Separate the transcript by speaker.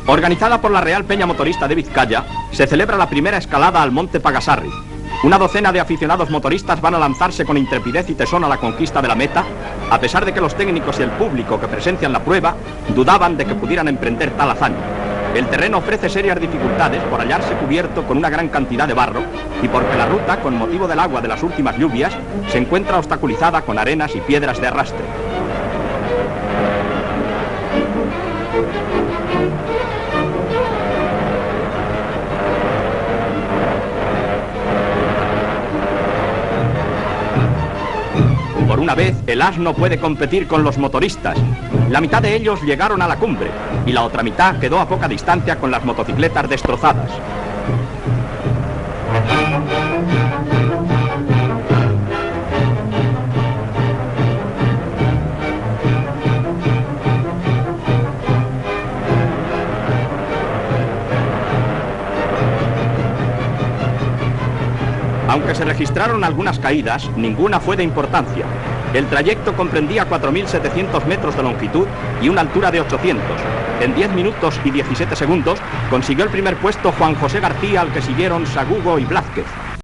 Speaker 1: Organizada por la Real Peña Motorista de Vizcaya, se celebra la primera escalada al Monte Pagasarri. Una docena de aficionados motoristas van a lanzarse con intrepidez y tesón a la conquista de la meta, a pesar de que los técnicos y el público que presencian la prueba dudaban de que pudieran emprender tal hazaña. El terreno ofrece serias dificultades por hallarse cubierto con una gran cantidad de barro y porque la ruta, con motivo del agua de las últimas lluvias, se encuentra obstaculizada con arenas y piedras de arrastre. Por una vez, el asno puede competir con los motoristas. La mitad de ellos llegaron a la cumbre y la otra mitad quedó a poca distancia con las motocicletas destrozadas. Aunque se registraron algunas caídas, ninguna fue de importancia. El trayecto comprendía 4.700 metros de longitud y una altura de 800. En 10 minutos y 17 segundos consiguió el primer puesto Juan José García, al que siguieron Sagugo y Blázquez.